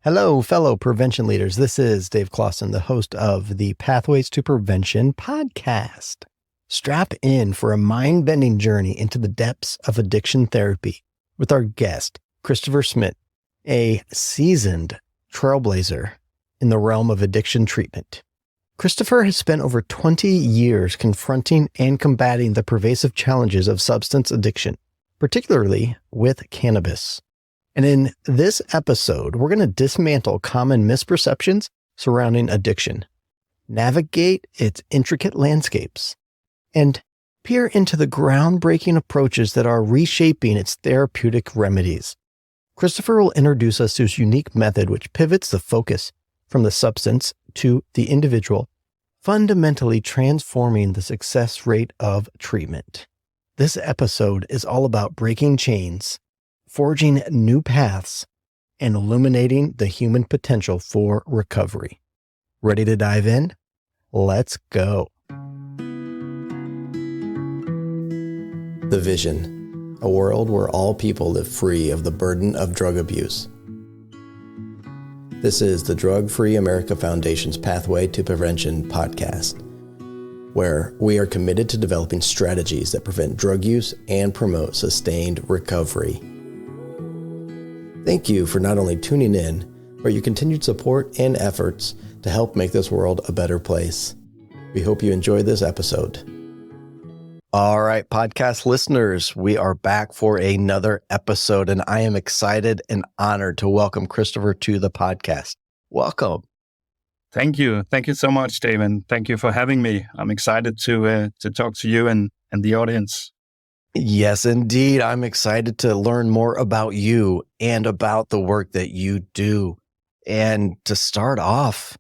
Hello, fellow prevention leaders. This is Dave Clausen, the host of the Pathways to Prevention podcast. Strap in for a mind-bending journey into the depths of addiction therapy with our guest, Christopher Smith, a seasoned trailblazer in the realm of addiction treatment. Christopher has spent over 20 years confronting and combating the pervasive challenges of substance addiction, particularly with cannabis. And in this episode, we're going to dismantle common misperceptions surrounding addiction, navigate its intricate landscapes, and peer into the groundbreaking approaches that are reshaping its therapeutic remedies. Christopher will introduce us to his unique method, which pivots the focus from the substance to the individual, fundamentally transforming the success rate of treatment. This episode is all about breaking chains, forging new paths, and illuminating the human potential for recovery. Ready to dive in? Let's go. The vision: a world where all people live free of the burden of drug abuse. This is the Drug Free America Foundation's Pathway to Prevention podcast, where we are committed to developing strategies that prevent drug use and promote sustained recovery. Thank you for not only tuning in, but your continued support and efforts to help make this world a better place. We hope you enjoy this episode. All right, podcast listeners, we are back for another episode, and I am excited and honored to welcome Christopher to the podcast. Welcome. Thank you. Thank you so much, Dave, and thank you for having me. I'm excited to talk to you and the audience. Yes, indeed. I'm excited to learn more about you and about the work that you do. And to start off,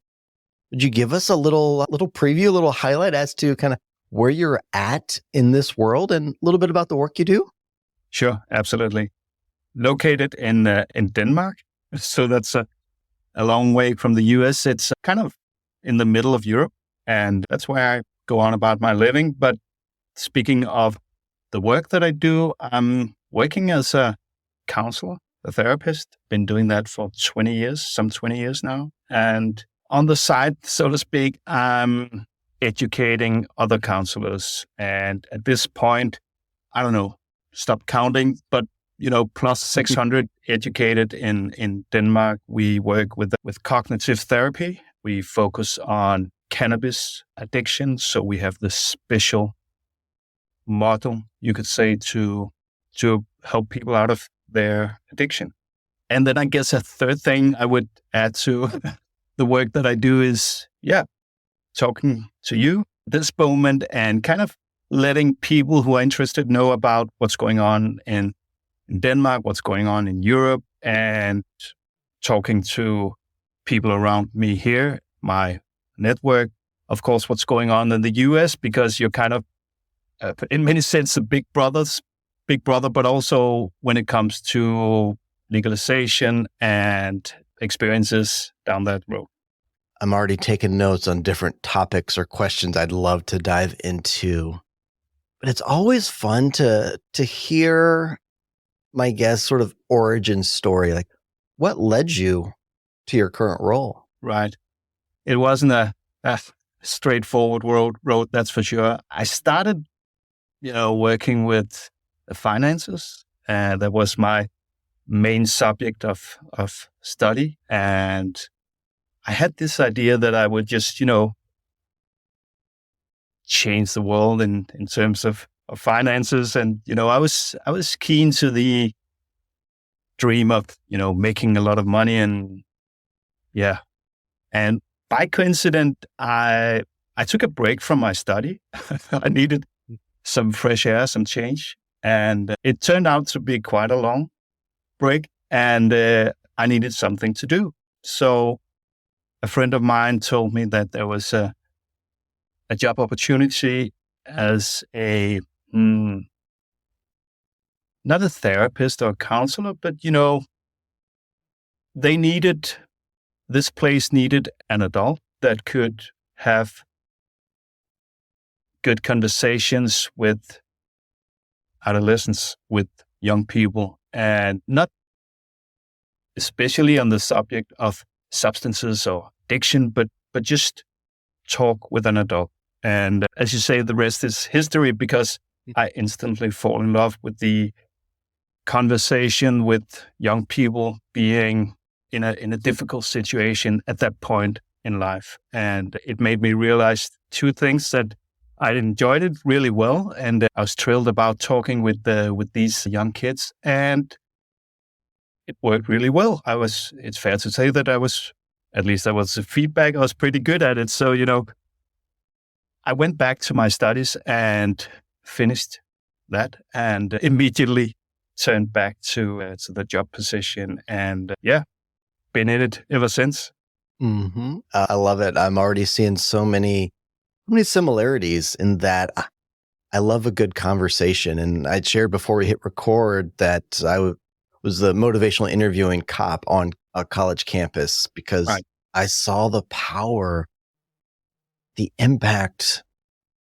would you give us a little preview, a little highlight as to kind of where you're at in this world and a little bit about the work you do? Sure, absolutely. Located in Denmark, so that's a long way from the US. It's kind of in the middle of Europe, and that's where I go on about my living. But speaking of the work that I do, I'm working as a counselor, a therapist. Been doing that for 20 years now. And on the side, so to speak, I'm educating other counselors. And at this point, I don't know, stop counting, but plus 600 educated in Denmark. We work with cognitive therapy. We focus on cannabis addiction. So we have this special model, you could say, to help people out of their addiction. And then I guess a third thing I would add to the work that I do is, talking to you this moment and kind of letting people who are interested know about what's going on in Denmark, what's going on in Europe, and talking to people around me here, my network, of course, what's going on in the US, because you're kind of in many sense, a big brother, but also when it comes to legalization and experiences down that road. I'm already taking notes on different topics or questions I'd love to dive into. But it's always fun to hear my guest's sort of origin story. Like, what led you to your current role? Right. It wasn't a straightforward road, that's for sure. I started working with the finances, and that was my main subject of study. And I had this idea that I would just, change the world in terms of finances. And, I was keen to the dream of, making a lot of money. And and by coincidence, I took a break from my study. I needed some fresh air, some change. And it turned out to be quite a long break, and I needed something to do. So a friend of mine told me that there was a job opportunity as a, not a therapist or a counselor, but, this place needed an adult that could have good conversations with adolescents, with young people, and not especially on the subject of substances or addiction, but just talk with an adult. And as you say, the rest is history, because I instantly fall in love with the conversation with young people being in a difficult situation at that point in life. And it made me realize two things: that I enjoyed it really well, and I was thrilled about talking with these young kids, and it worked really well. It's fair to say that at least that was the feedback. I was pretty good at it. So, I went back to my studies and finished that, and immediately turned back to the job position, and been in it ever since. Mm-hmm. I love it. I'm already seeing so many similarities in that. I love a good conversation. And I'd shared before we hit record that was the motivational interviewing cop on a college campus, because Right. I saw the power, the impact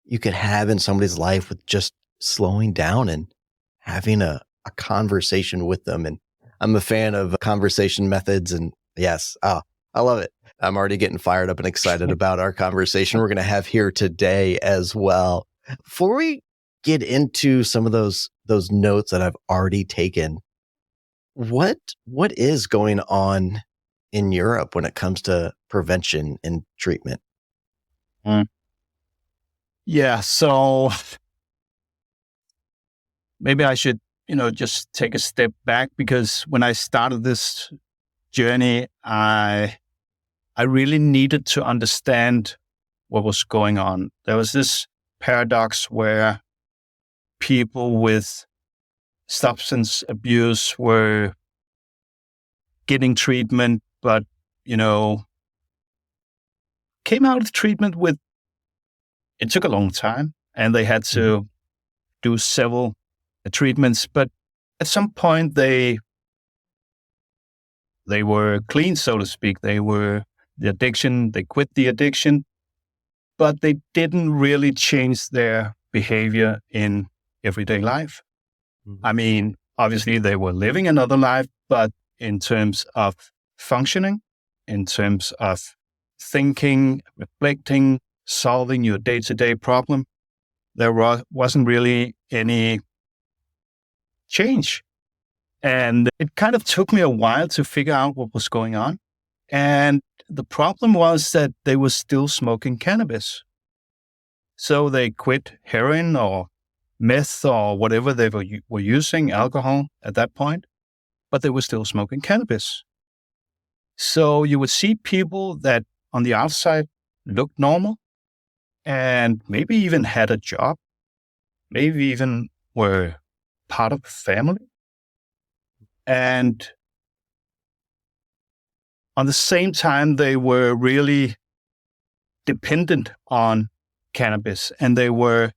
you could have in somebody's life with just slowing down and having a conversation with them. And I'm a fan of conversation methods. And yes, I love it. I'm already getting fired up and excited about our conversation we're going to have here today as well. Before we get into some of those notes that I've already taken, what is going on in Europe when it comes to prevention and treatment? Yeah, so maybe I should, just take a step back, because when I started this journey, I really needed to understand what was going on. There was this paradox where people with substance abuse were getting treatment, but, came out of treatment it took a long time, and they had to do several treatments, but at some point they were clean, so to speak. They quit the addiction, but they didn't really change their behavior in everyday life. Mm-hmm. I mean, obviously they were living another life, but in terms of functioning, in terms of thinking, reflecting, solving your day-to-day problem, there wasn't really any change. And it kind of took me a while to figure out what was going on. And the problem was that they were still smoking cannabis. So they quit heroin or meth or whatever they were using, alcohol at that point, but they were still smoking cannabis. So you would see people that on the outside looked normal and maybe even had a job, maybe even were part of a family. And on the same time, they were really dependent on cannabis, and they were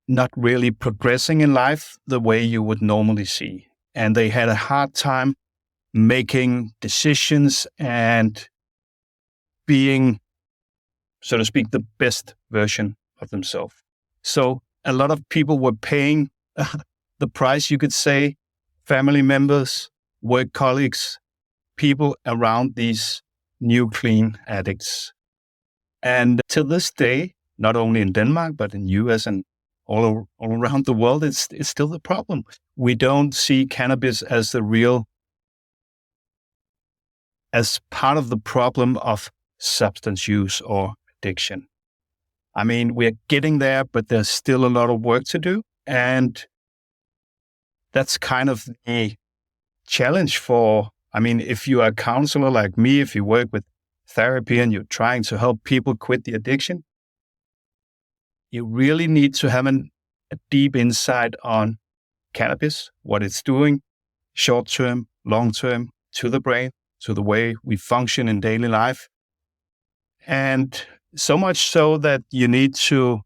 not really progressing in life the way you would normally see. And they had a hard time making decisions and being, so to speak, the best version of themselves. So a lot of people were paying the price, you could say, family members, work colleagues, people around these new clean addicts. And to this day, not only in Denmark, but in US and all around the world, it's still the problem. We don't see cannabis as as part of the problem of substance use or addiction. I mean, we're getting there, but there's still a lot of work to do. And that's kind of a challenge if you are a counselor like me, if you work with therapy and you're trying to help people quit the addiction, you really need to have a deep insight on cannabis, what it's doing, short-term, long-term, to the brain, to the way we function in daily life. And so much so that you need to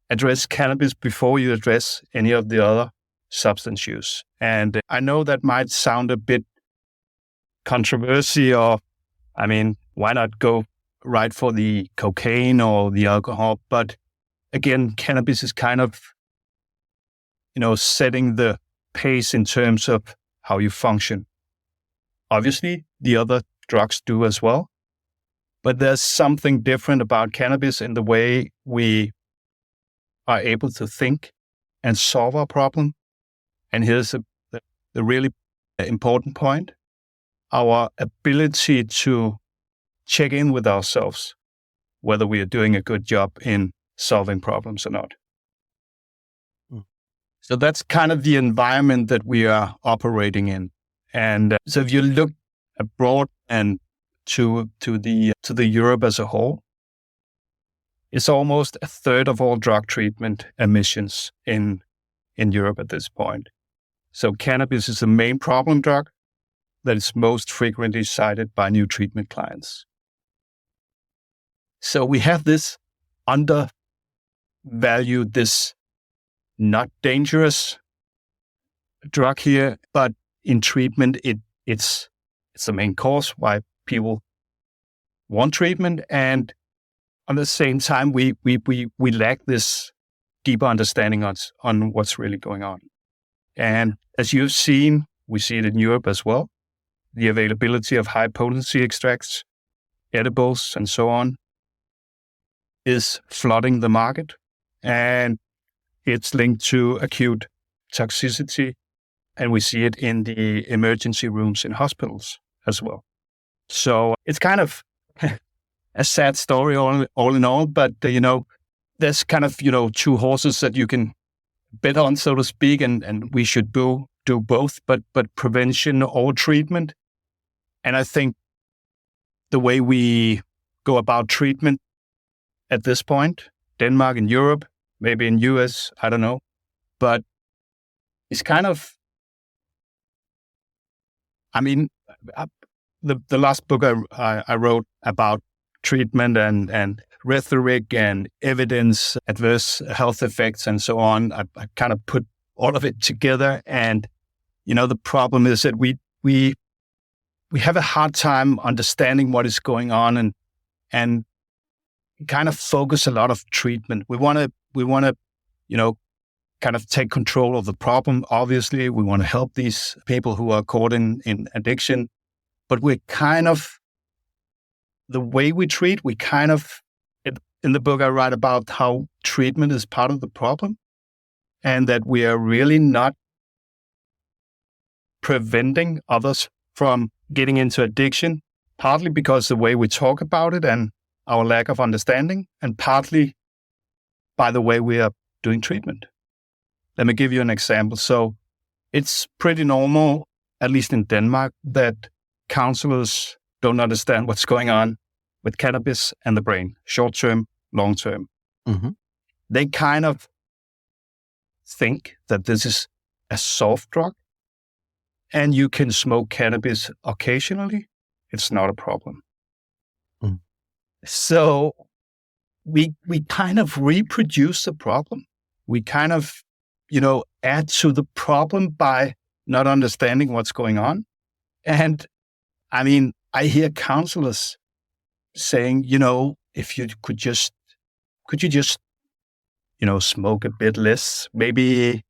address cannabis before you address any of the other substance use. And I know that might sound a bit controversial, why not go right for the cocaine or the alcohol? But again, cannabis is kind of, setting the pace in terms of how you function Obviously, the other drugs do as well. But there's something different about cannabis in the way we are able to think and solve our problem. And here's the really important point. Our ability to check in with ourselves, whether we are doing a good job in solving problems or not. So that's kind of the environment that we are operating in. And so if you look abroad and to the Europe as a whole, it's almost a third of all drug treatment emissions in Europe at this point. So cannabis is the main problem drug that is most frequently cited by new treatment clients. So we have this undervalued, this not dangerous drug here, but in treatment, it's the main cause why people want treatment. And at the same time, we lack this deeper understanding on what's really going on. And as you've seen, we see it in Europe as well. The availability of high potency extracts, edibles, and so on is flooding the market. And it's linked to acute toxicity. And we see it in the emergency rooms in hospitals as well. So it's kind of a sad story all in all, but there's kind of, two horses that you can bet on, so to speak, and we should do both, but prevention or treatment. And I think the way we go about treatment at this point, Denmark and Europe, maybe in US, I don't know, but it's kind of, the last book I wrote about treatment and rhetoric and evidence, adverse health effects, and so on, I kind of put all of it together. And, the problem is that we have a hard time understanding what is going on and kind of focus a lot of treatment. We want to, kind of take control of the problem. Obviously, we want to help these people who are caught in addiction, but we're kind of, the way we treat, in the book I write about how treatment is part of the problem and that we are really not preventing others from getting into addiction, partly because the way we talk about it and our lack of understanding, and partly by the way we are doing treatment. Let me give you an example. So it's pretty normal, at least in Denmark, that counselors don't understand what's going on with cannabis and the brain, short-term, long-term. Mm-hmm. They kind of think that this is a soft drug and you can smoke cannabis occasionally. It's not a problem. Mm. So we kind of reproduce the problem. We kind of, add to the problem by not understanding what's going on. And I hear counselors saying, if you could you just, smoke a bit less, maybe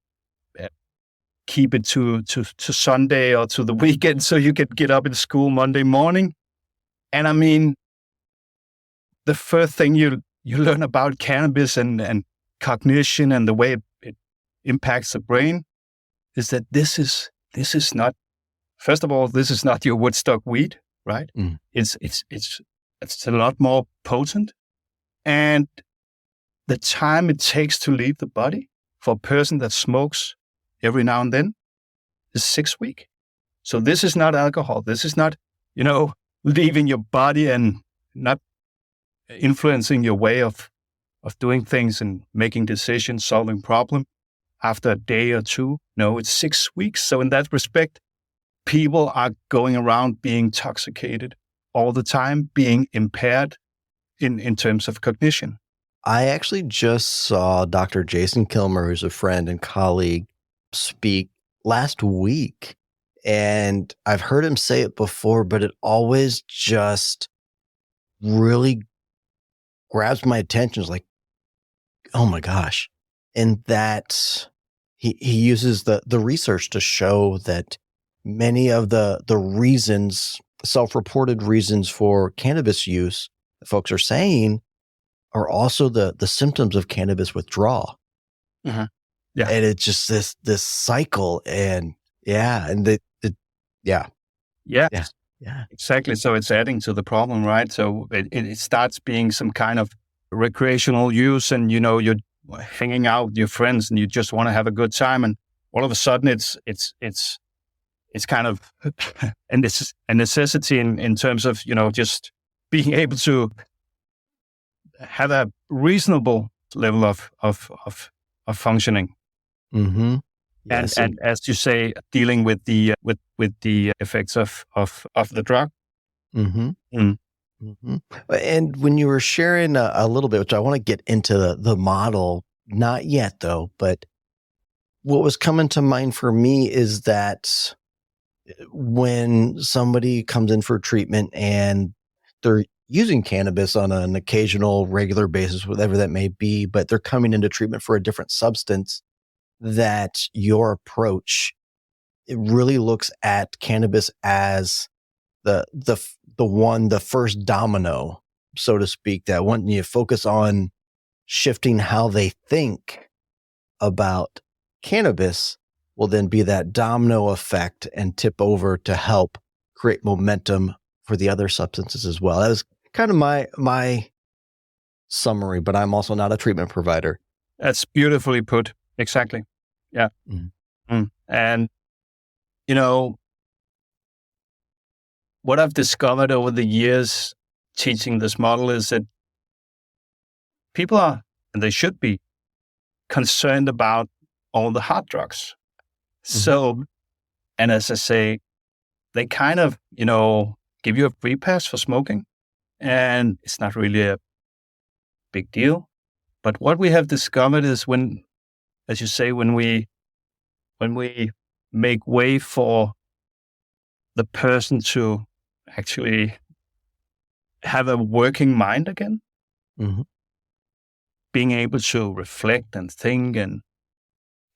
keep it to Sunday or to the weekend so you can get up in school Monday morning. And the first thing you learn about cannabis and cognition and the way it impacts the brain is that this is not, first of all, this is not your Woodstock weed, right? Mm. It's a lot more potent. And the time it takes to leave the body for a person that smokes every now and then is 6 weeks. So this is not alcohol. This is not, leaving your body and not influencing your way of doing things and making decisions, solving problems after a day or two. No, it's 6 weeks. So in that respect, people are going around being intoxicated all the time, being impaired in terms of cognition. I actually just saw Dr. Jason Kilmer, who's a friend and colleague, speak last week. And I've heard him say it before, but it always just really grabs my attention. It's like, oh my gosh. And that he uses the research to show that many of the reasons, self-reported reasons for cannabis use that folks are saying are also the symptoms of cannabis withdrawal. Uh-huh. Yeah. And it's just this cycle, and yeah. Yes, exactly. So it's adding to the problem, right? So it starts being some kind of recreational use, and you're hanging out with your friends, and you just want to have a good time, and all of a sudden it's kind of a necessity in terms of just being able to have a reasonable level of functioning. Mm-hmm. Yes, And as you say, dealing with the with the effects of the drug. mm-hmm. Mm. Mm-hmm. And when you were sharing a little bit, which I want to get into the model, not yet though, but what was coming to mind for me is that when somebody comes in for treatment and they're using cannabis on an occasional, regular basis, whatever that may be, but they're coming into treatment for a different substance, that your approach, it really looks at cannabis as the first domino, so to speak, that when you focus on shifting how they think about cannabis will then be that domino effect and tip over to help create momentum for the other substances as well. That was kind of my summary, but I'm also not a treatment provider. That's beautifully put. Exactly. Yeah. Mm. Mm. And what I've discovered over the years teaching this model is that people are, and they should be, concerned about all the hard drugs. Mm-hmm. So, and as I say, they kind of, give you a free pass for smoking, and it's not really a big deal. But what we have discovered is when, as you say, when we make way for the person to actually have a working mind again, Mm-hmm. being able to reflect and think and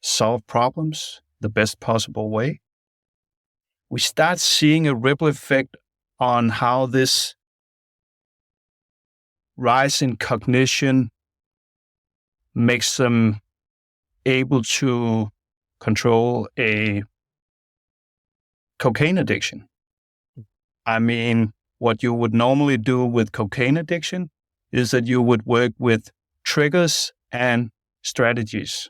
solve problems the best possible way, we start seeing a ripple effect on how this rise in cognition makes them able to control a cocaine addiction. I mean, what you would normally do with cocaine addiction is that you would work with triggers and strategies.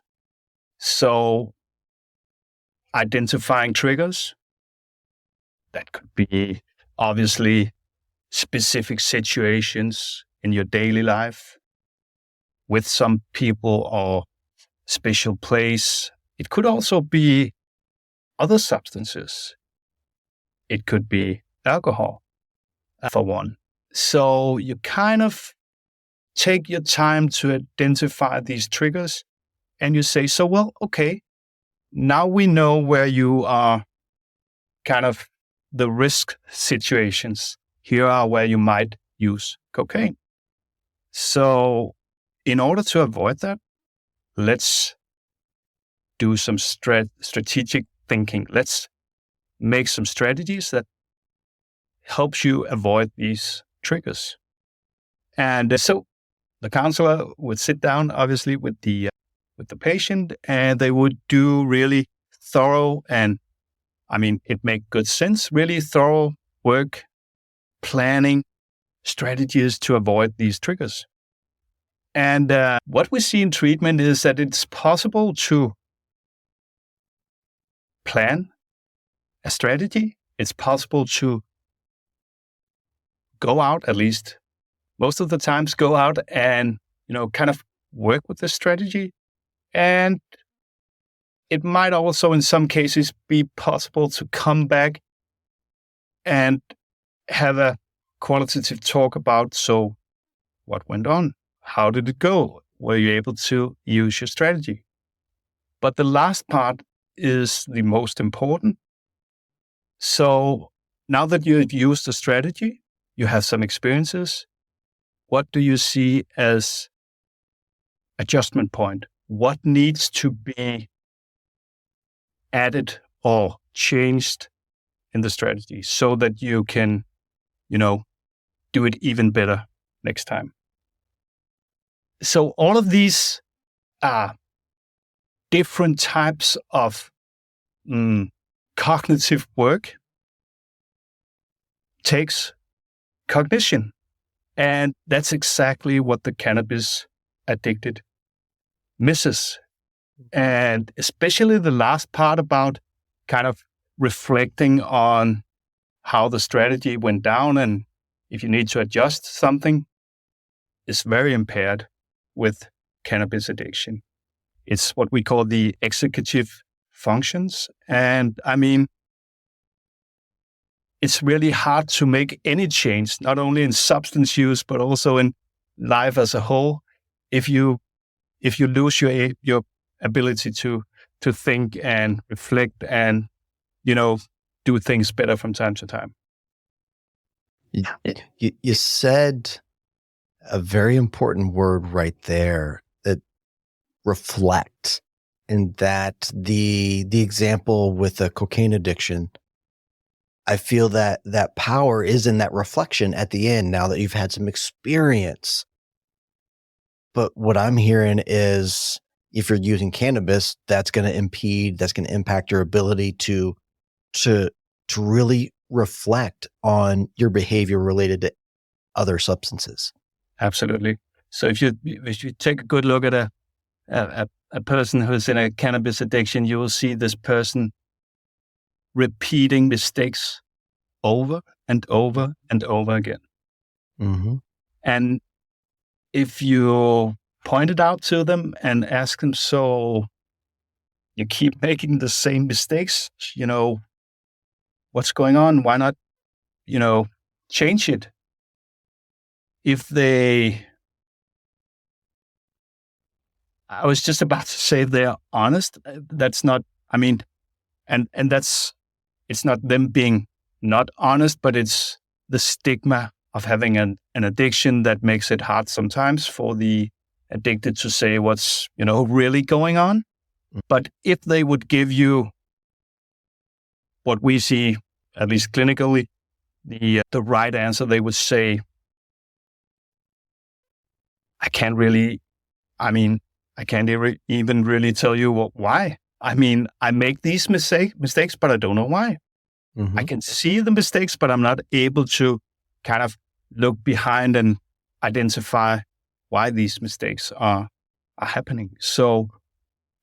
So identifying triggers, that could be obviously specific situations in your daily life with some people or special place. It could also be other substances. It could be alcohol, for one. So you kind of take your time to identify these triggers and you say, so, well, okay, now we know where you are kind of the risk situations. Here are where you might use cocaine. So in order to avoid that, let's do some strategic thinking. Let's make some strategies that helps you avoid these triggers. And so the counselor would sit down, obviously, with the patient, and they would do really thorough, and I mean, it makes good sense, really thorough work, planning strategies to avoid these triggers. And what we see in treatment is that it's possible to plan a strategy. It's possible to go out, at least most of the times, go out and, kind of work with the strategy. And it might also, in some cases, be possible to come back and have a qualitative talk about, so what went on? How did it go? Were you able to use your strategy? But the last part is the most important. So now that you've used the strategy, you have some experiences, what do you see as adjustment point? What needs to be added or changed in the strategy so that you can, do it even better next time. So all of these are different types of cognitive work takes cognition. And that's exactly what the cannabis addicted misses. And especially the last part about kind of reflecting on how the strategy went down and if you need to adjust something is very impaired with cannabis addiction. It's what we call the executive functions. And I mean, it's really hard to make any change, not only in substance use, but also in life as a whole, if you lose your ability to think and reflect and, do things better from time to time. You said a very important word right there, that reflect, and that the example with the cocaine addiction, I feel that power is in that reflection at the end, now that you've had some experience. But what I'm hearing is, if you're using cannabis, that's going to impact your ability to really reflect on your behavior related to other substances. Absolutely. So if you take a good look at a person who's in a cannabis addiction, you will see this person repeating mistakes over and over and over again. Mm-hmm. And if you point it out to them and ask them, so you keep making the same mistakes, what's going on? Why not, change it? I was just about to say they're honest. That's not, and it's not them being not honest, but it's the stigma of having an addiction that makes it hard sometimes for the addicted to say what's, really going on. But if they would give you what we see, at least clinically, the right answer, they would say, I can't even really tell you why. I make these mistakes, but I don't know why. Mm-hmm. I can see the mistakes, but I'm not able to kind of look behind and identify why these mistakes are happening. So,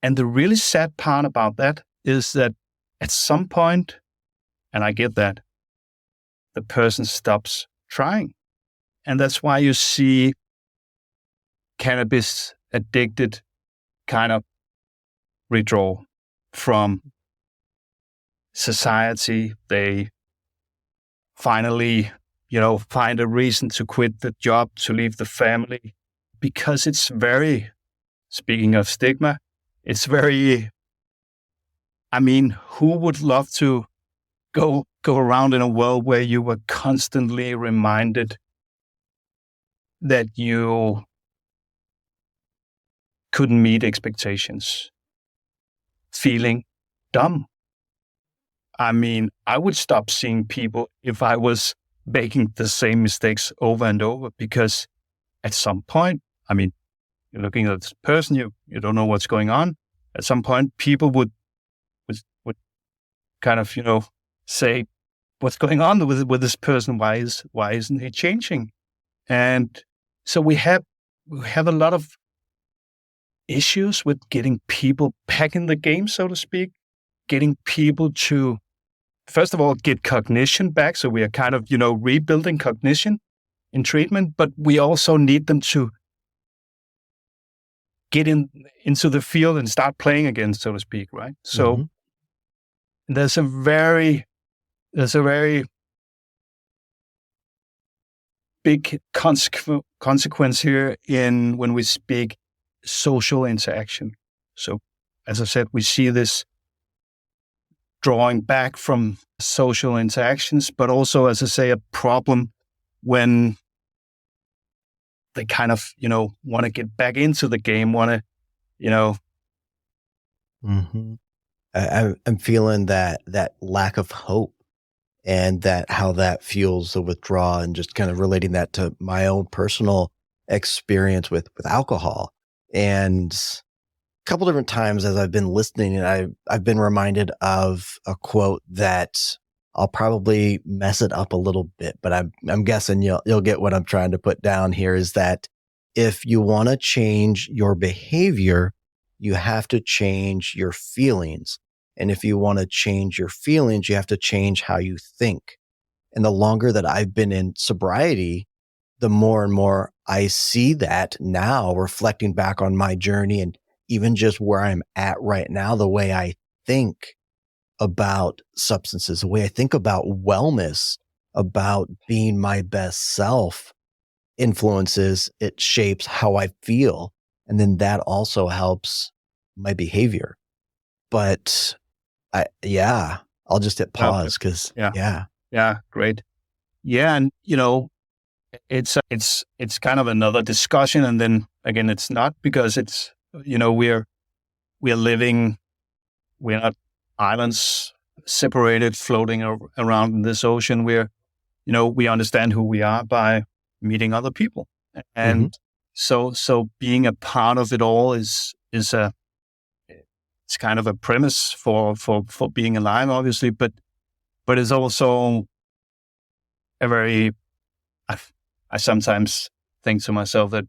and the really sad part about that is that at some point, and I get that, the person stops trying. And that's why you see cannabis addicted kind of withdraw from society. They finally, find a reason to quit the job, to leave the family, because it's very, speaking of stigma, it's very, who would love to go around in a world where you were constantly reminded that you couldn't meet expectations, feeling dumb? I would stop seeing people if I was making the same mistakes over and over, because at some point, you're looking at this person, you don't know what's going on. At some point, people would kind of, say, what's going on with this person? Why isn't he changing? And so we have a lot of issues with getting people back in the game, so to speak, getting people to, first of all, get cognition back. So we are kind of, rebuilding cognition in treatment, but we also need them to get into the field and start playing again, so to speak, right? So there's a very big consequence here in when we speak social interaction. So, as I said, we see this drawing back from social interactions, but also, as I say, a problem when they kind of, want to get back into the game, want to, I'm feeling that lack of hope and that how that fuels the withdrawal, and just kind of relating that to my own personal experience with alcohol. And a couple different times as I've been listening, and I've been reminded of a quote that I'll probably mess it up a little bit, but I'm guessing you'll get what I'm trying to put down here, is that if you want to change your behavior, you have to change your feelings. And if you want to change your feelings, you have to change how you think. And the longer that I've been in sobriety, the more and more I see that now, reflecting back on my journey and even just where I'm at right now, the way I think about substances, the way I think about wellness, about being my best self, influences, it shapes how I feel. And then that also helps my behavior. But I'll just hit pause because Yeah. Great. Yeah. And, it's kind of another discussion. And then again, it's not, because it's, we're living, we're not islands separated, floating around in this ocean. We understand who we are by meeting other people. And so being a part of it all is it's kind of a premise for being alive, obviously, but it's also a very, I sometimes think to myself that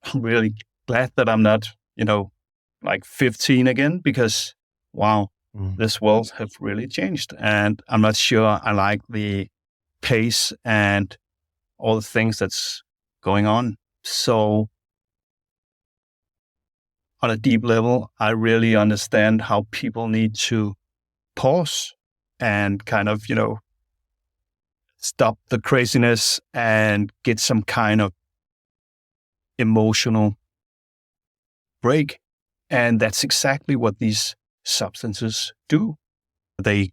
I'm really glad that I'm not, like 15 again, because wow, this world have really changed. And I'm not sure I like the pace and all the things that's going on. So on a deep level, I really understand how people need to pause and kind of, stop the craziness and get some kind of emotional break. And that's exactly what these substances do. They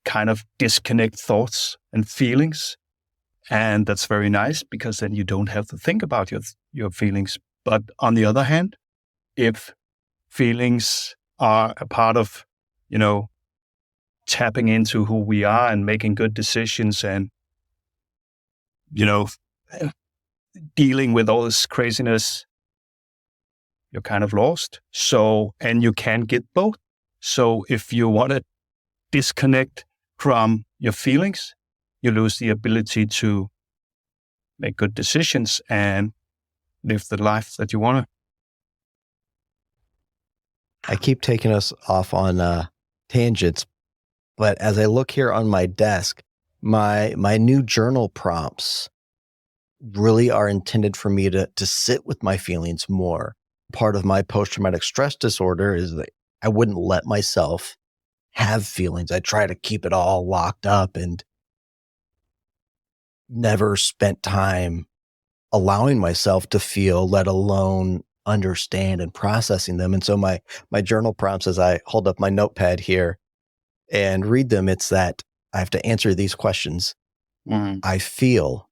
kind of disconnect thoughts and feelings. And that's very nice, because then you don't have to think about your feelings. But on the other hand, if feelings are a part of, tapping into who we are and making good decisions and, dealing with all this craziness, you're kind of lost. So, and you can't get both. So if you want to disconnect from your feelings, you lose the ability to make good decisions and live the life that you want to. I keep taking us off on tangents, but as I look here on my desk, my new journal prompts really are intended for me to sit with my feelings more. Part of my post-traumatic stress disorder is that I wouldn't let myself have feelings. I try to keep it all locked up and never spent time allowing myself to feel, let alone understand and processing them. And so my journal prompts, as I hold up my notepad here and read them, it's that I have to answer these questions. I feel ...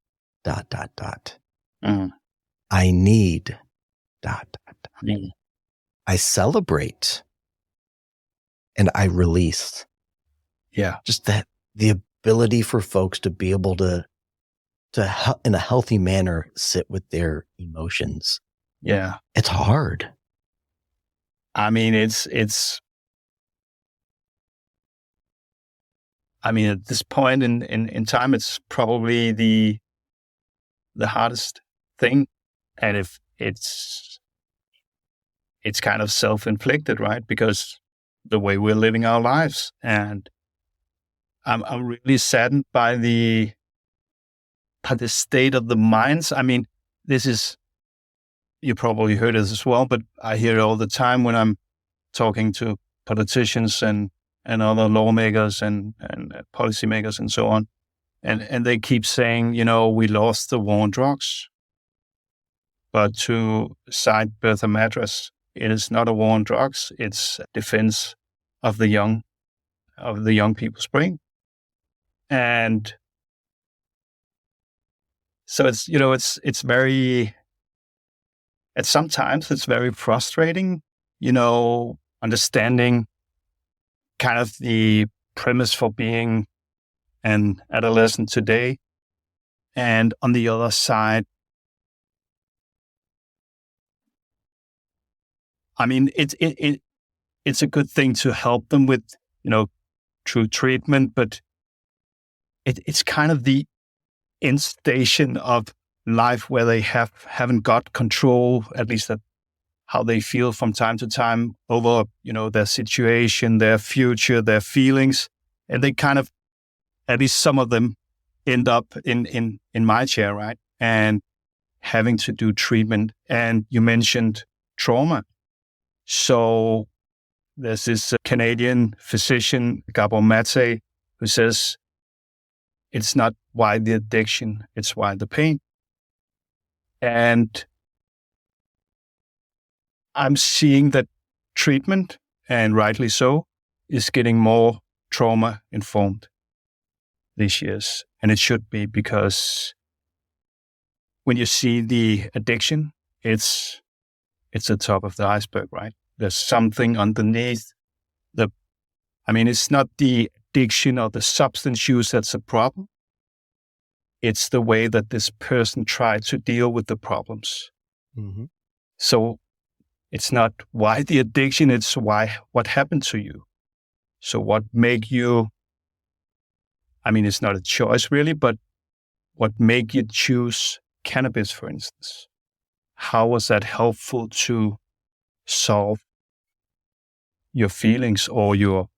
I need ... I celebrate, and I release. Yeah. Just that the ability for folks to be able to in a healthy manner sit with their emotions. Yeah. It's hard. I mean, at this point in time, it's probably the hardest thing. And if it's kind of self-inflicted, right? Because the way we're living our lives. And I'm really saddened by the state of the minds. I mean, you probably heard it as well, but I hear it all the time when I'm talking to politicians and other lawmakers and policymakers and so on. And they keep saying, we lost the war on drugs. But to cite Bertha Madras, it is not a war on drugs. It's a defense of the young people's brain. And so it's very, sometimes it's very frustrating, understanding kind of the premise for being and adolescent today. And on the other side, I mean, it's a good thing to help them with, through treatment, but it's kind of the end station of life where they haven't got control, at least that how they feel from time to time over, their situation, their future, their feelings. And they kind of, at least some of them, end up in my chair, right? And having to do treatment. And you mentioned trauma. So there's this Canadian physician, Gabor Mate, who says, it's not why the addiction, it's why the pain. And I'm seeing that treatment, and rightly so, is getting more trauma informed these years. And it should be, because when you see the addiction, it's the top of the iceberg, right? There's something underneath it's not the addiction or the substance use that's a problem. It's the way that this person tried to deal with the problems. Mm-hmm. So it's not why the addiction, it's what happened to you. So what make you, it's not a choice really, but what make you choose cannabis, for instance? How was that helpful to solve your feelings or your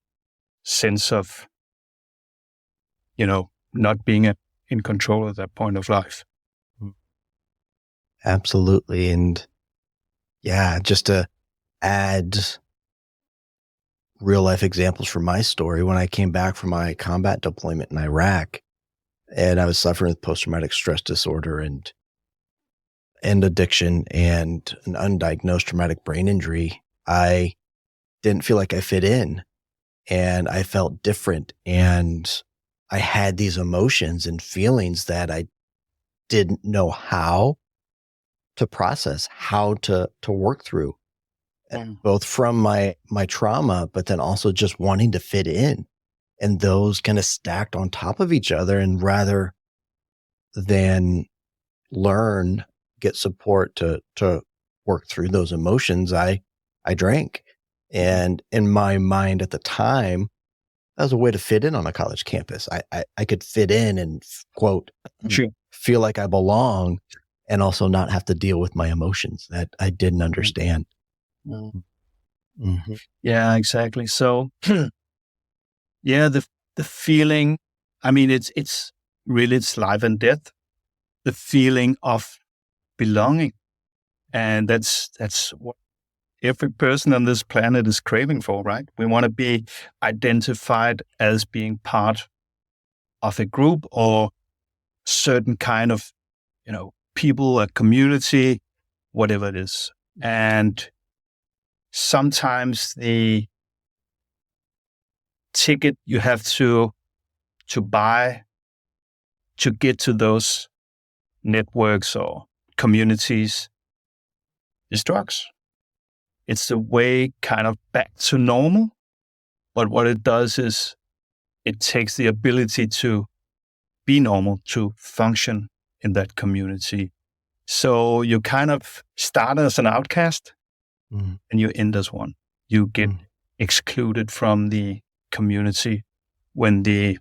sense of, not being in control at that point of life? Absolutely. And yeah, just to add real life examples from my story, when I came back from my combat deployment in Iraq, and I was suffering with post-traumatic stress disorder and addiction and an undiagnosed traumatic brain injury, I didn't feel like I fit in, and I felt different, and I had these emotions and feelings that I didn't know how to process, how to work through, both from my trauma, but then also just wanting to fit in. And those kind of stacked on top of each other. And rather than get support to work through those emotions, I drank. And in my mind at the time, that was a way to fit in on a college campus. I could fit in and, quote, feel like I belong, and also not have to deal with my emotions that I didn't understand. Mm-hmm. Yeah, exactly. So, yeah, the feeling, it's really, it's life and death, the feeling of belonging. And that's what every person on this planet is craving for, right? We want to be identified as being part of a group or certain kind of, people, a community, whatever it is. And sometimes the ticket you have to buy to get to those networks or communities is drugs. It's the way kind of back to normal. But what it does is it takes the ability to be normal, to function in that community. So you kind of start as an outcast and you end as one. You get excluded from the community when the,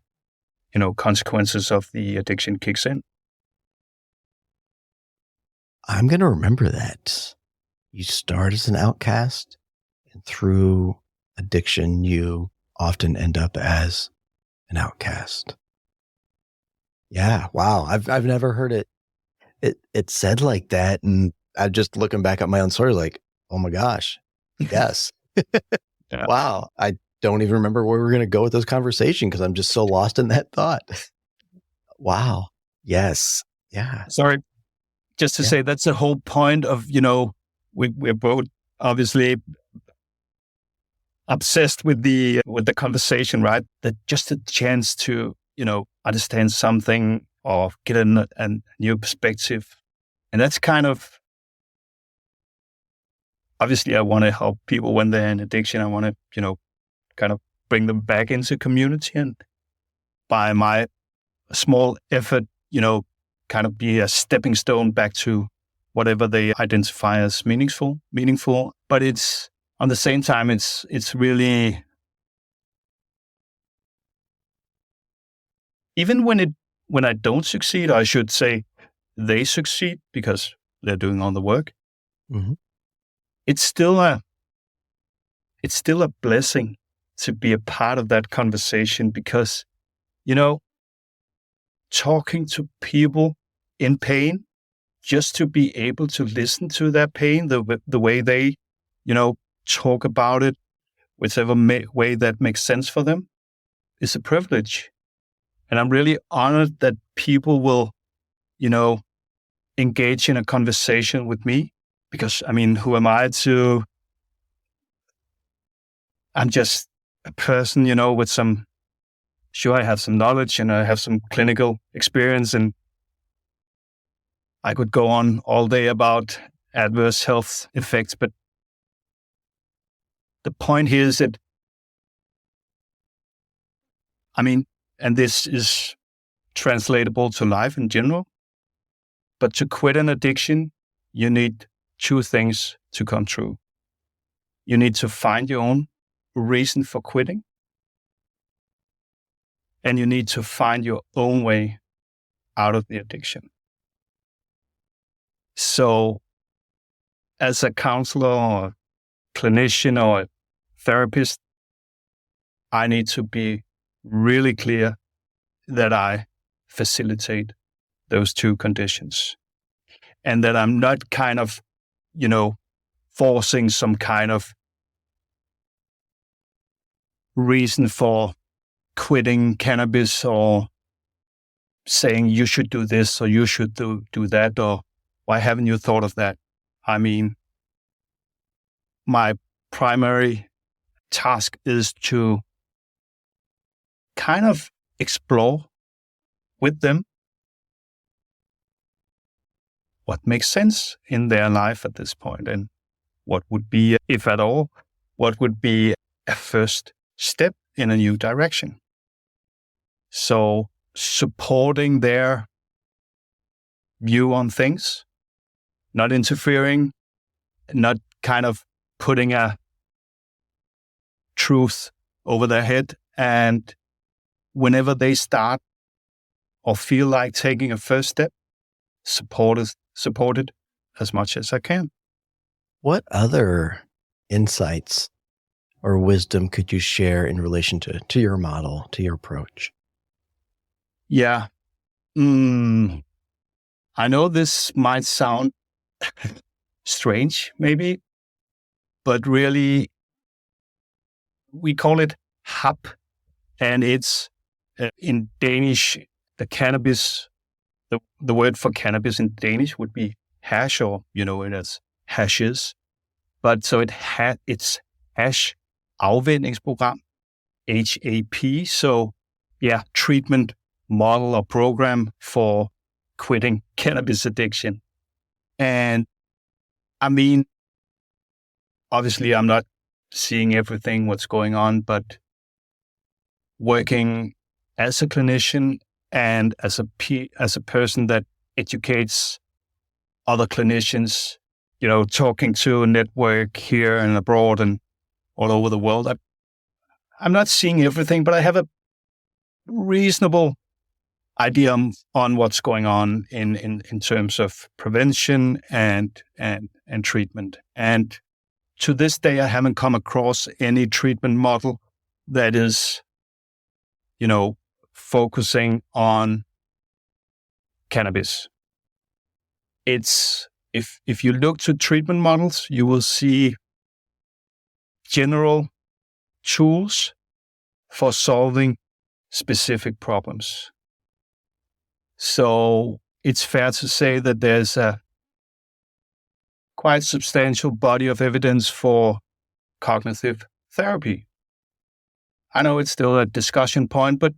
consequences of the addiction kicks in. I'm going to remember that. You start as an outcast, and through addiction, you often end up as an outcast. Yeah. Wow. I've never heard it said like that. And I'm just looking back at my own story like, oh my gosh. Yes. Yeah. Wow. I don't even remember where we're going to go with this conversation because I'm just so lost in that thought. Wow. Yes. Yeah. Sorry. Just to say that's the whole point of, we're both obviously obsessed with the conversation, right? That just a chance to, understand something or get a new perspective. And that's kind of, obviously I want to help people when they're in addiction. I want to, kind of bring them back into community. And by my a small effort, kind of be a stepping stone back to whatever they identify as meaningful. But it's on the same time, it's really, even when I don't succeed, I should say they succeed because they're doing all the work. Mm-hmm. It's still a blessing to be a part of that conversation because, talking to people in pain, just to be able to listen to their pain, the way they, talk about it, whichever way that makes sense for them, is a privilege. And I'm really honored that people will, engage in a conversation with me because, who am I to, I'm just a person, with sure, I have some knowledge and I have some clinical experience, and I could go on all day about adverse health effects. But the point here is that, and this is translatable to life in general, but to quit an addiction, you need two things to come true. You need to find your own reason for quitting, and you need to find your own way out of the addiction. So as a counselor or clinician or a therapist, I need to be really clear that I facilitate those two conditions and that I'm not kind of, forcing some kind of reason for quitting cannabis or saying you should do this or you should do that, or why haven't you thought of that? My primary task is to kind of explore with them what makes sense in their life at this point and what would be, if at all, what would be a first step in a new direction. So supporting their view on things, not interfering, not kind of putting a truth over their head. And whenever they start or feel like taking a first step, support it as much as I can. What other insights or wisdom could you share in relation to your model, to your approach? Yeah. I know this might sound strange, maybe, but really, we call it hap, and it's in Danish, the cannabis, the word for cannabis in Danish would be hash, or it as hashes. But so it's hash afvænningsprogram, HAP. So yeah, treatment model or program for quitting cannabis addiction. And obviously I'm not seeing everything what's going on, but working as a clinician and as a person that educates other clinicians, talking to a network here and abroad and all over the world. I'm not seeing everything, but I have a reasonable idea on what's going on in terms of prevention and treatment. And to this day, I haven't come across any treatment model that is, focusing on cannabis. It's, if you look to treatment models, you will see general tools for solving specific problems. So it's fair to say that there's a quite substantial body of evidence for cognitive therapy. I know it's still a discussion point, but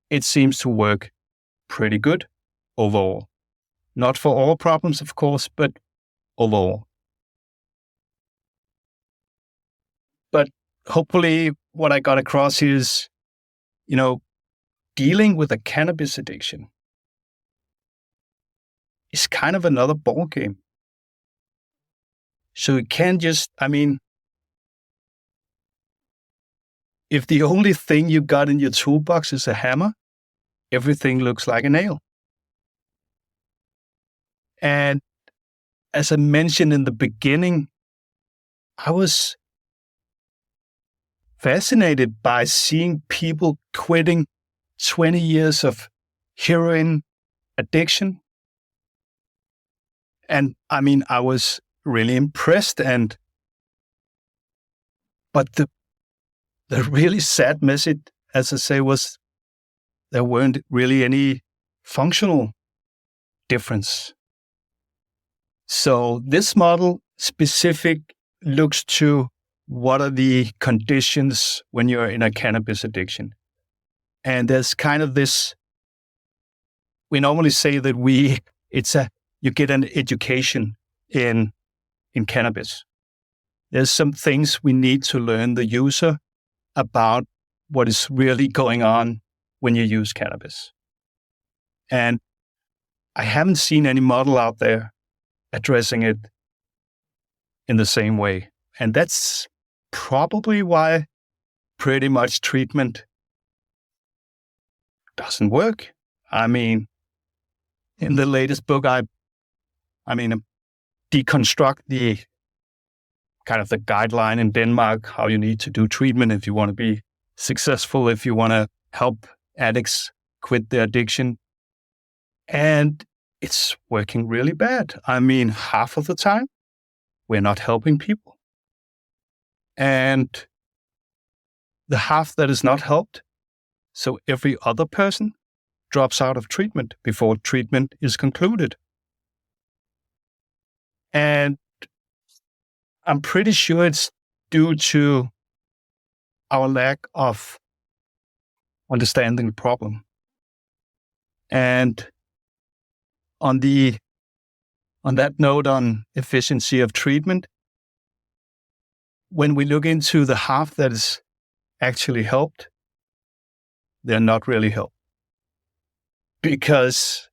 it seems to work pretty good overall. Not for all problems, of course, but overall. But hopefully what I got across is, dealing with a cannabis addiction is kind of another ballgame. So you can't just, if the only thing you got in your toolbox is a hammer, everything looks like a nail. And as I mentioned in the beginning, I was fascinated by seeing people quitting 20 years of heroin addiction. And I was really impressed. But the really sad message, as I say, was there weren't really any functional difference. So this model specific looks to what are the conditions when you're in a cannabis addiction. And there's kind of this, we normally say that you get an education in cannabis. There's some things we need to learn the user about what is really going on when you use cannabis. And I haven't seen any model out there addressing it in the same way. And that's probably why pretty much treatment doesn't work. In the latest book, I deconstruct the kind of the guideline in Denmark, how you need to do treatment if you want to be successful, if you want to help addicts quit their addiction. And it's working really bad. Half of the time, we're not helping people. And the half that is not helped, so every other person drops out of treatment before treatment is concluded. And I'm pretty sure it's due to our lack of understanding the problem. And on that note on efficiency of treatment, when we look into the half that is actually helped, they're not really helped. Because,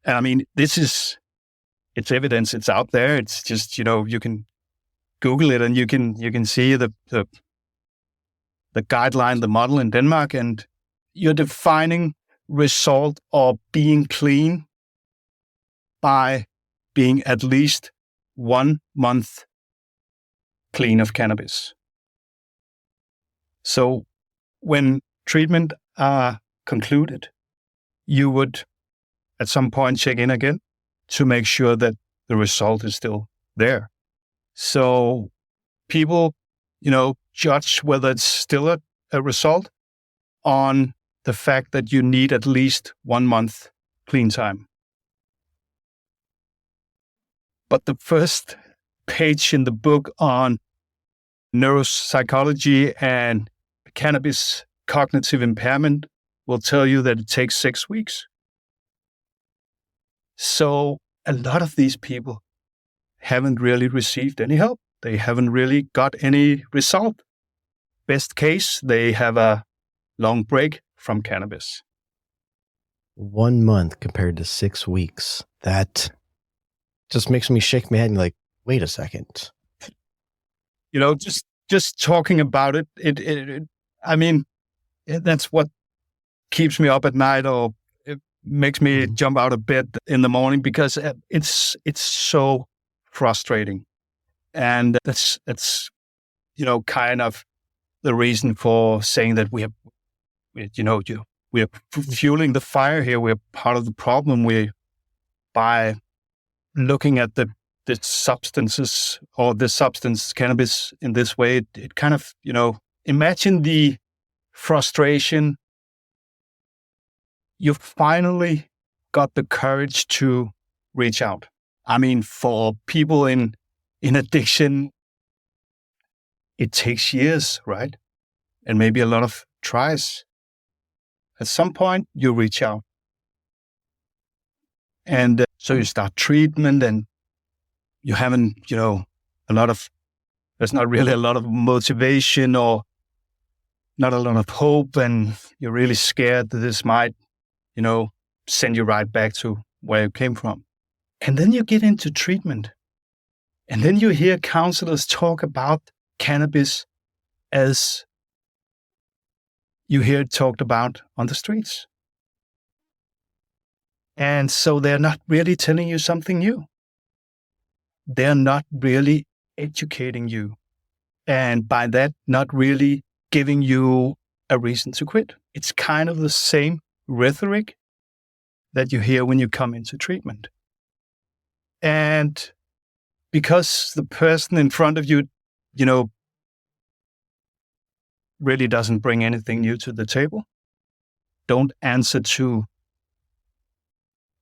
it's evidence, it's out there. It's just, you can Google it and you can see the guideline, the model in Denmark, and you're defining result or being clean by being at least 1 month clean of cannabis. So when treatment are concluded, you would at some point check in again to make sure that the result is still there. So people, judge whether it's still a result on the fact that you need at least 1 month clean time. But the first page in the book on neuropsychology and cannabis cognitive impairment will tell you that it takes 6 weeks. So a lot of these people haven't really received any help. They haven't really got any result. Best case, they have a long break from cannabis. 1 month compared to 6 weeks. That just makes me shake my head and like, wait a second. Just talking about it, that's what keeps me up at night, or it makes me jump out of bed in the morning, because it's so frustrating. And that's kind of the reason for saying that we are fueling the fire here. We're part of the problem. By looking at the substances, or the substance cannabis in this way, it kind of, imagine the frustration. You finally got the courage to reach out. For people in addiction, it takes years, right? And maybe a lot of tries. At some point, you reach out. And so you start treatment, and you haven't, there's not really a lot of motivation or not a lot of hope, and you're really scared that this might, send you right back to where you came from. And then you get into treatment. And then you hear counselors talk about cannabis as you hear it talked about on the streets. And so they're not really telling you something new. They're not really educating you. And by that, not really giving you a reason to quit. It's kind of the same rhetoric that you hear when you come into treatment. And because the person in front of you, really doesn't bring anything new to the table, don't answer to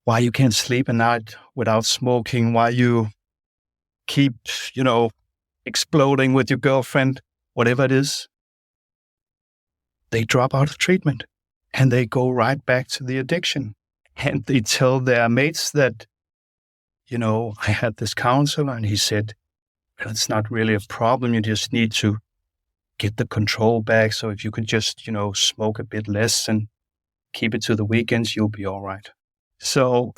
why you can't sleep at night without smoking, why you keep, exploding with your girlfriend, whatever it is, they drop out of treatment and they go right back to the addiction. And they tell their mates that, I had this counselor and he said, well, it's not really a problem. You just need to get the control back. So if you could just, smoke a bit less and keep it to the weekends, you'll be all right. So,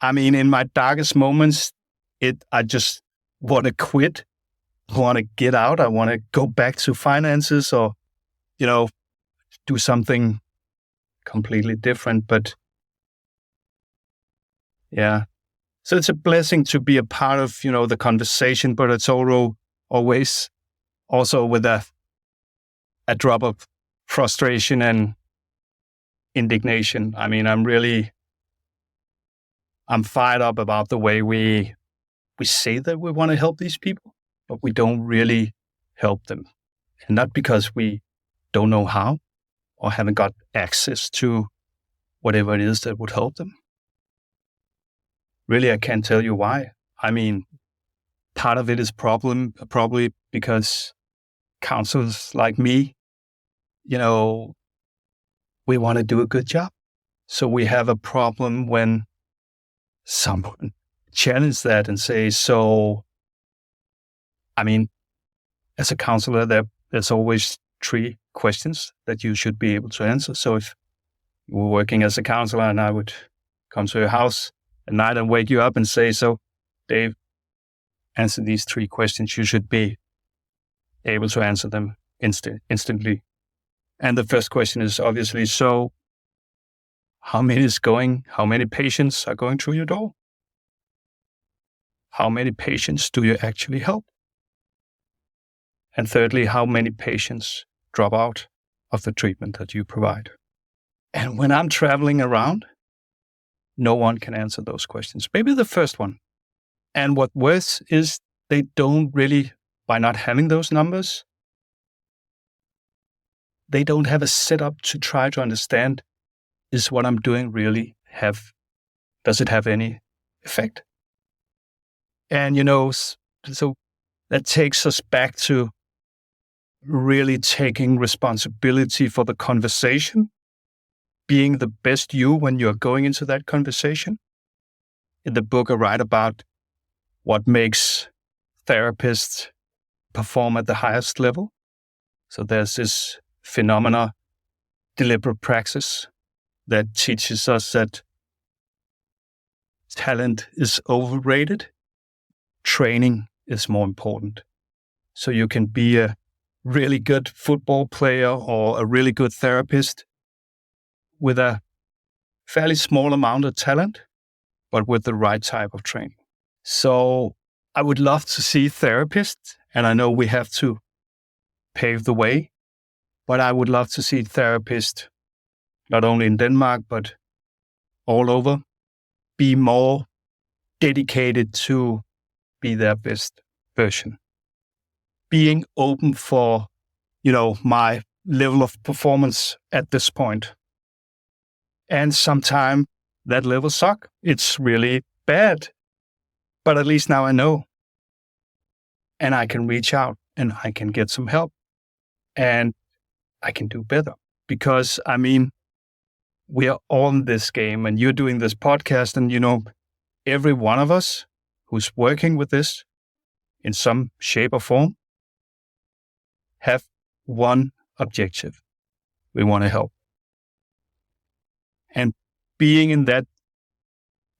in my darkest moments, I just want to quit. I want to get out. I want to go back to finances or, do something completely different. But yeah, so it's a blessing to be a part of, the conversation, but it's always also with a drop of frustration and indignation. I'm fired up about the way we say that we want to help these people, but we don't really help them. And not because we don't know how or haven't got access to whatever it is that would help them. Really, I can't tell you why. Part of it is probably because counselors like me, we want to do a good job. So we have a problem when someone challenges that and say, as a counselor, there's always 3 questions that you should be able to answer. So if you were working as a counselor and I would come to your house at night and wake you up and say, so Dave, answer these 3 questions, you should be able to answer them instantly. And the first question is obviously, so how many patients are going through your door? How many patients do you actually help? And thirdly, how many patients drop out of the treatment that you provide? And when I'm traveling around, no one can answer those questions. Maybe the first one. And what worse is they don't really, by not having those numbers, they don't have a setup to try to understand, is what I'm doing really does it have any effect? And, so that takes us back to really taking responsibility for the conversation, being the best you when you're going into that conversation. In the book, I write about what makes therapists perform at the highest level. So there's this phenomena, deliberate praxis, that teaches us that talent is overrated. Training is more important. So you can be a really good football player or a really good therapist with a fairly small amount of talent, but with the right type of training. So I would love to see therapists, and I know we have to pave the way, but I would love to see therapists, not only in Denmark, but all over, be more dedicated to be their best version. Being open for, my level of performance at this point. And sometimes that level sucks. It's really bad. But at least now I know. And I can reach out and I can get some help. And I can do better. Because, we are all in this game and you're doing this podcast and, every one of us who's working with this in some shape or form have one objective. We want to help. And being in that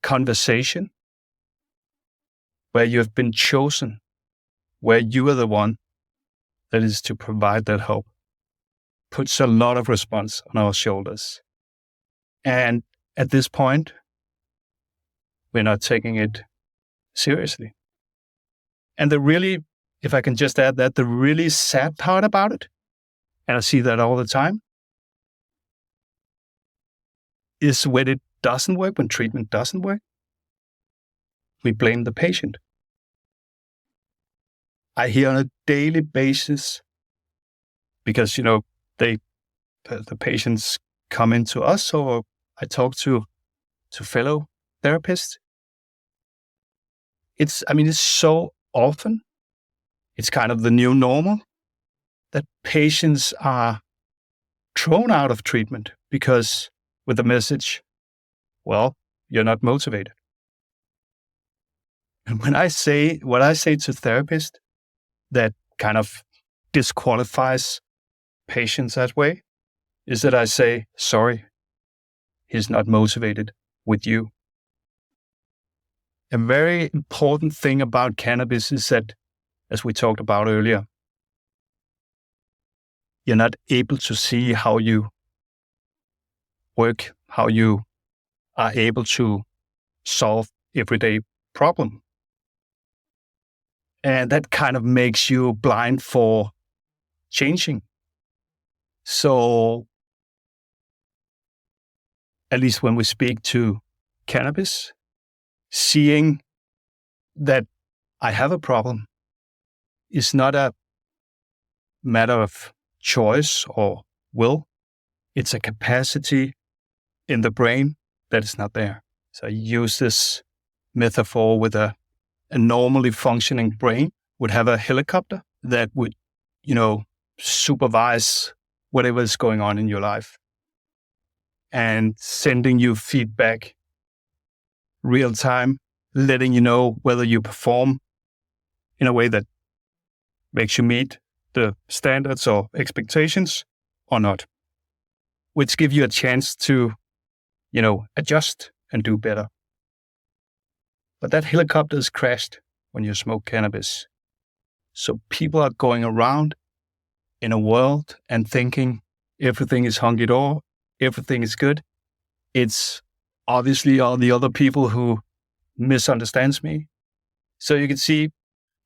conversation where you have been chosen, where you are the one that is to provide that hope, puts a lot of response on our shoulders. And at this point, we're not taking it seriously. And if I can just add that, the really sad part about it, and I see that all the time, is when it doesn't work, when treatment doesn't work, we blame the patient. I hear on a daily basis, because, the patients come into us, or I talk to fellow therapists. It's so often, it's kind of the new normal that patients are thrown out of treatment because with the message, well, you're not motivated. And what I say to therapists that kind of disqualifies patients that way is that I say, sorry, he's not motivated with you. A very important thing about cannabis is that, as we talked about earlier, you're not able to see how you work, how you are able to solve everyday problem. And that kind of makes you blind for changing. So, at least when we speak to cannabis, seeing that I have a problem is not a matter of choice or will. It's a capacity in the brain that is not there. So I use this metaphor with a normally functioning brain would have a helicopter that would, supervise whatever is going on in your life and sending you feedback real time, letting you know whether you perform in a way that makes you meet the standards or expectations or not, which give you a chance to, adjust and do better. But that helicopter is crashed when you smoke cannabis. So people are going around in a world and thinking everything is hunky-dory, everything is good. It's obviously all the other people who misunderstands me. So you can see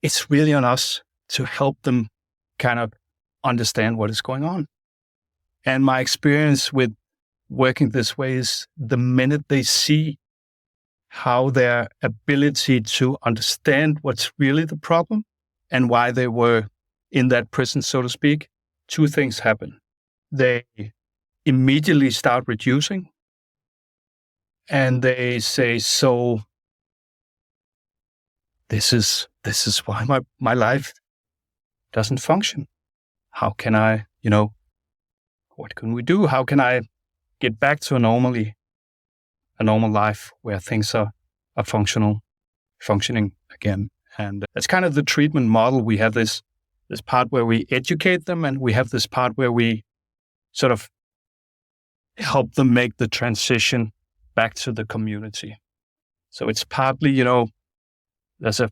it's really on us to help them kind of understand what is going on. And my experience with working this way is the minute they see how their ability to understand what's really the problem and why they were in that prison, so to speak, two things happen. They immediately start reducing and they say, so this is why my life doesn't function. How can I, what can we do? How can I get back to a normal life where things are functioning again? And that's kind of the treatment model. We have this part where we educate them, and we have this part where we sort of help them make the transition back to the community. So it's partly, there's a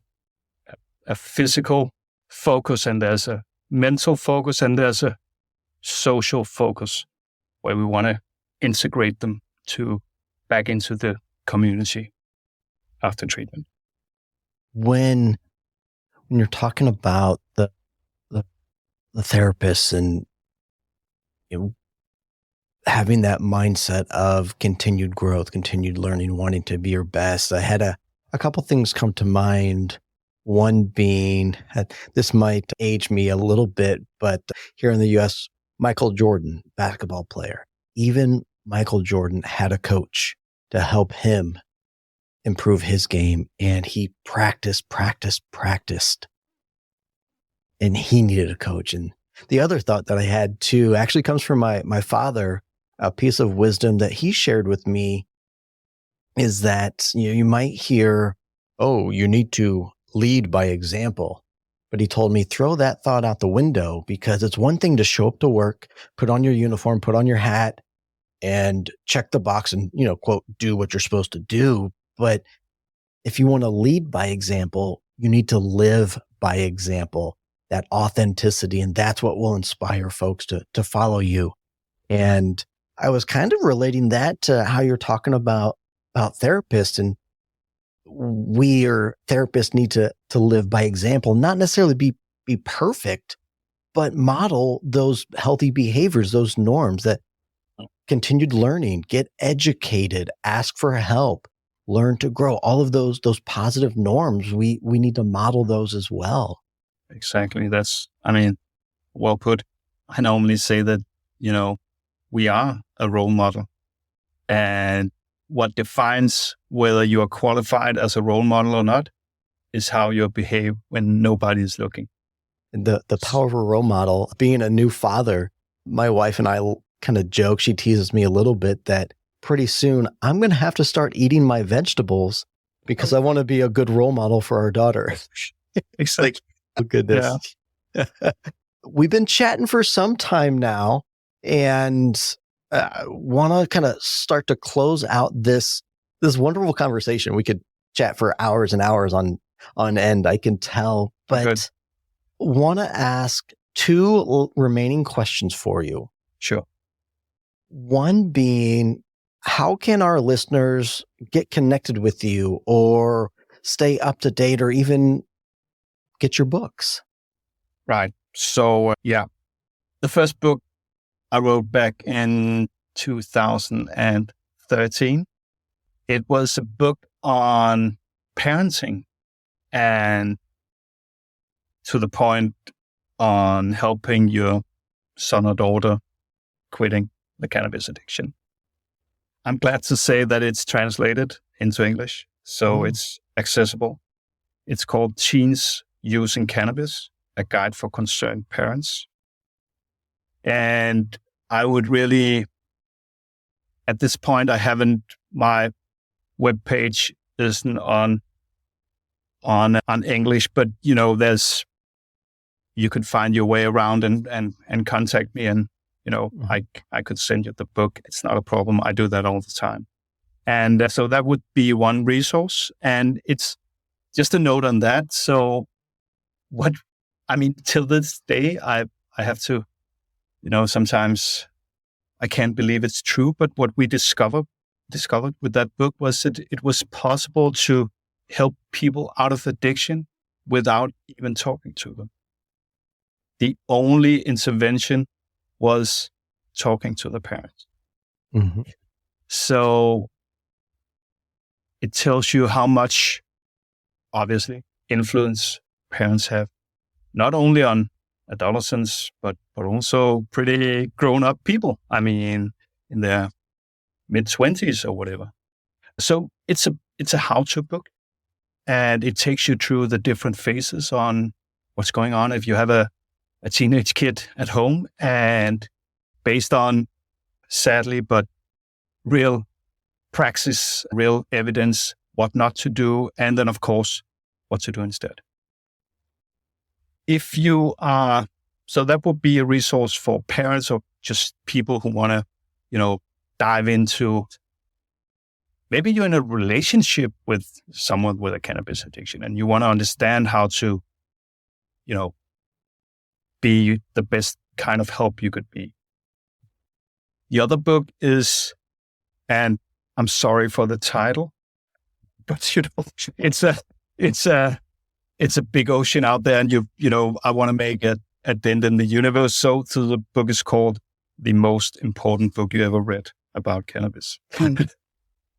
physical focus, and there's a mental focus, and there's a social focus where we want to integrate them back into the community after treatment. When you're talking about the therapists and having that mindset of continued growth, continued learning, wanting to be your best, I had a couple things come to mind. One being, this might age me a little bit, but here in the U.S., Michael Jordan, basketball player, even Michael Jordan had a coach to help him improve his game. And he practiced. And he needed a coach. And the other thought that I had too actually comes from my father. A piece of wisdom that he shared with me is that, you might hear, oh, you need to lead by example. But he told me, throw that thought out the window, because it's one thing to show up to work, put on your uniform, put on your hat, and check the box and, quote, do what you're supposed to do. But if you want to lead by example, you need to live by example, that authenticity. And that's what will inspire folks to follow you. And I was kind of relating that to how you're talking about therapists, and we or therapists need to live by example, not necessarily be perfect, but model those healthy behaviors, those norms, that continued learning, get educated, ask for help, learn to grow, all of those positive norms. We need to model those as well. Exactly. Well put. I normally say that, we are a role model, and what defines whether you are qualified as a role model or not is how you behave when nobody is looking. And the power of a role model, being a new father, my wife and I kind of joke, she teases me a little bit that pretty soon I'm going to have to start eating my vegetables because I want to be a good role model for our daughter. It's like, oh goodness. Yeah. We've been chatting for some time now, and want to kind of start to close out this wonderful conversation. We could chat for hours and hours on end, I can tell, but want to ask two remaining questions for you. Sure. One being, how can our listeners get connected with you or stay up to date or even get your books? Right. So, the first book I wrote back in 2013. It was a book on parenting, and to the point on helping your son or daughter quitting the cannabis addiction. I'm glad to say that it's translated into English, so it's accessible. It's called Teens Using Cannabis, a guide for concerned parents. And I would really, at this point, my webpage isn't on English, but you could find your way around and contact me, and I could send you the book. It's not a problem. I do that all the time. And so that would be one resource. And it's just a note on that. So till this day, I have to, sometimes I can't believe it's true, but what we discovered with that book was that it was possible to help people out of addiction without even talking to them. The only intervention was talking to the parents. Mm-hmm. So it tells you how much, obviously, influence parents have, not only on adolescents, but also pretty grown-up people. In their mid-20s or whatever. So it's a how-to book, and it takes you through the different phases on what's going on if you have a teenage kid at home, and based on, sadly, but real praxis, real evidence, what not to do, and then, of course, what to do instead. So that would be a resource for parents or just people who want to, dive into, maybe you're in a relationship with someone with a cannabis addiction and you want to understand how to, be the best kind of help you could be. The other book is, and I'm sorry for the title, but it's a big ocean out there, and I want to make a dent in the universe. So the book is called The Most Important Book You Ever Read About Cannabis.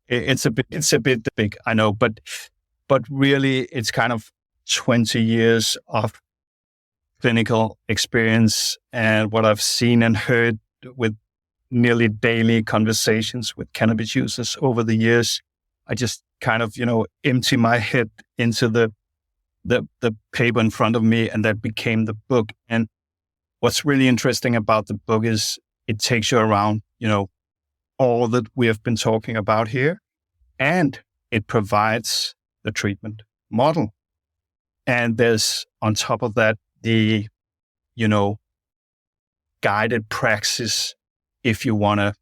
It's a bit big, I know, but really it's kind of 20 years of clinical experience and what I've seen and heard with nearly daily conversations with cannabis users over the years. I just kind of, empty my head into the paper in front of me, and that became the book. And what's really interesting about the book is it takes you around, all that we have been talking about here, and it provides the treatment model. And there's on top of that, the, you know, guided praxis if you want to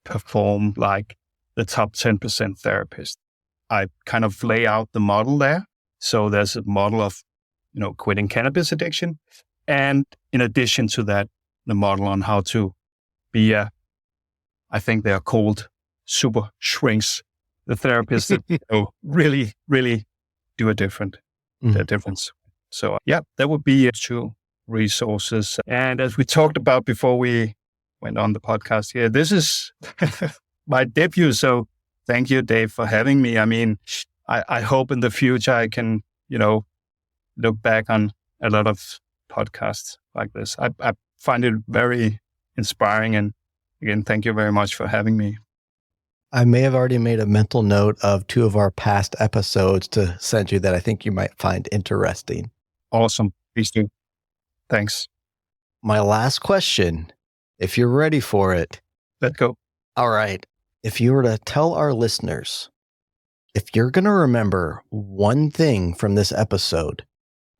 perform like the top 10% therapist. I kind of lay out the model there. So there's a model of, quitting cannabis addiction. And in addition to that, the model on how to be I think they are called super shrinks, the therapists that really, really do a difference. So that would be two resources. And as we talked about before we went on the podcast here, this is my debut. So thank you, Dave, for having me. I mean, I hope in the future I can, look back on a lot of podcasts like this. I find it very inspiring. And again, thank you very much for having me. I may have already made a mental note of 2 of our past episodes to send you that I think you might find interesting. Awesome. Please do. Thanks. My last question, if you're ready for it. Let's go. All right. If you were to tell our listeners, if you're going to remember one thing from this episode,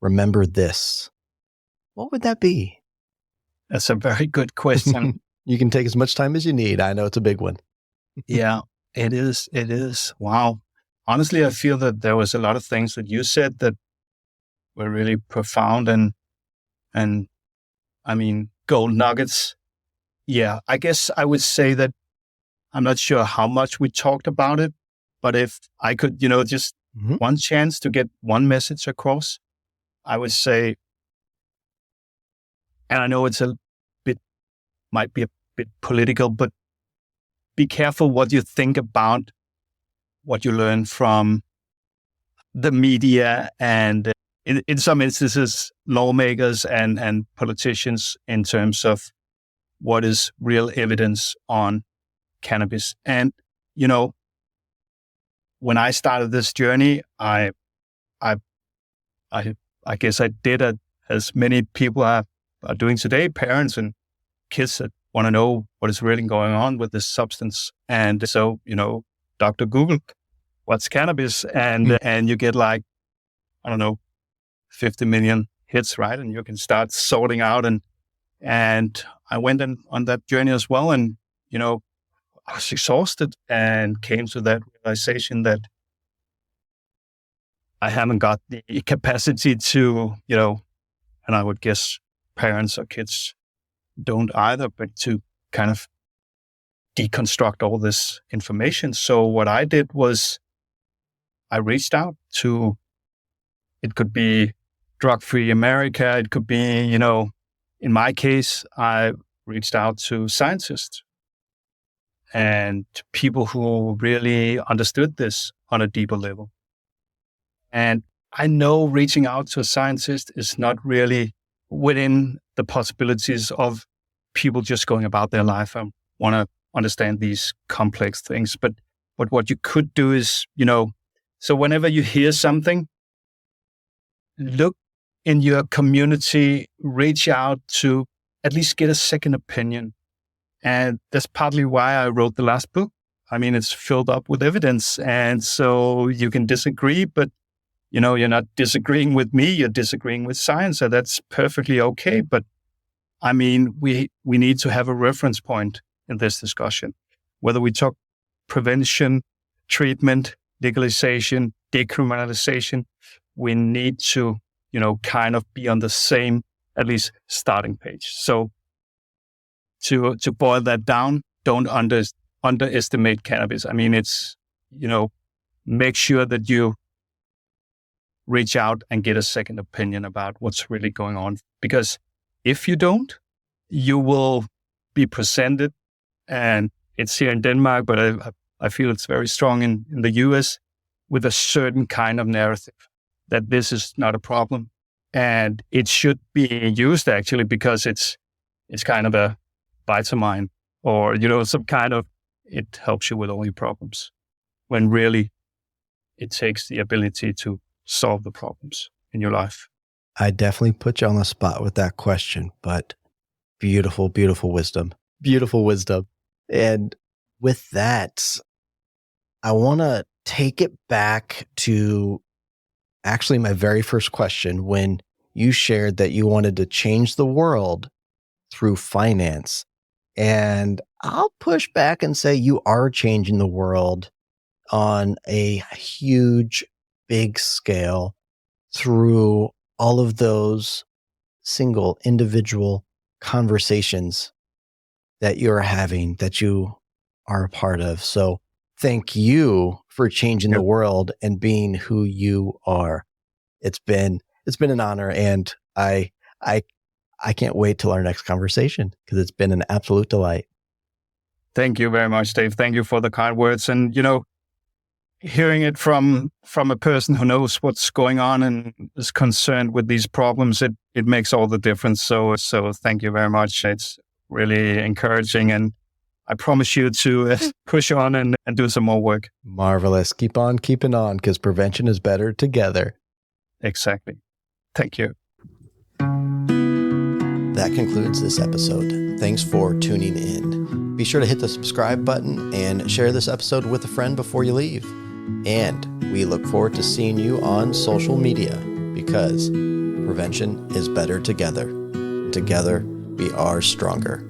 remember this, what would that be? That's a very good question. You can take as much time as you need. I know it's a big one. Yeah, it is. It is. Wow. Honestly, I feel that there was a lot of things that you said that were really profound and I mean, gold nuggets. Yeah, I guess I would say that I'm not sure how much we talked about it, but if I could, just one chance to get one message across, I would say, and I know it's might be a bit political, but be careful what you think about what you learn from the media and in some instances, lawmakers and politicians in terms of what is real evidence on cannabis. And, when I started this journey, I guess I did as many people are doing today, parents and kids that want to know what is really going on with this substance. And so, Dr. Google, what's cannabis? And you get like, 50 million hits, right? And you can start sorting out. And I went on that journey as well. And, I was exhausted and came to that realization that I haven't got the capacity to, and I would guess parents or kids don't either, but to kind of deconstruct all this information. So what I did was I reached out to, it could be Drug-Free America. It could be, in my case, I reached out to scientists and to people who really understood this on a deeper level. And I know reaching out to a scientist is not really within the possibilities of people just going about their life. I want to understand these complex things. But what you could do is, so whenever you hear something, look in your community, reach out to at least get a second opinion. And that's partly why I wrote the last book. I mean, it's filled up with evidence. And so you can disagree, but you're not disagreeing with me, you're disagreeing with science. So that's perfectly okay. But I mean, we need to have a reference point in this discussion, whether we talk prevention, treatment, legalization, decriminalization, we need to, kind of be on the same, at least starting page. So to boil that down, don't underestimate cannabis. I mean, it's, make sure that you reach out and get a second opinion about what's really going on. Because if you don't, you will be presented, and it's here in Denmark, but I feel it's very strong in the US, with a certain kind of narrative that this is not a problem. And it should be used actually because it's kind of a vitamin or, some kind of, it helps you with all your problems, when really it takes the ability to solve the problems in your life. I definitely put you on the spot with that question, but beautiful, beautiful wisdom. Beautiful wisdom. And with that, I want to take it back to actually my very first question when you shared that you wanted to change the world through finance. And I'll push back and say you are changing the world on a huge, big scale through all of those single individual conversations that you're having, that you are a part of. So thank you for changing the world and being who you are. It's been an honor, and I can't wait till our next conversation because it's been an absolute delight. Thank you very much, Dave. Thank you for the kind words. And, hearing it from a person who knows what's going on and is concerned with these problems, it makes all the difference. So thank you very much. It's really encouraging, and I promise you to push on and do some more work. Marvelous. Keep on keeping on, because prevention is better together. Exactly. Thank you. That concludes this episode. Thanks for tuning in. Be sure to hit the subscribe button and share this episode with a friend before you leave. And we look forward to seeing you on social media, because prevention is better together. Together, we are stronger.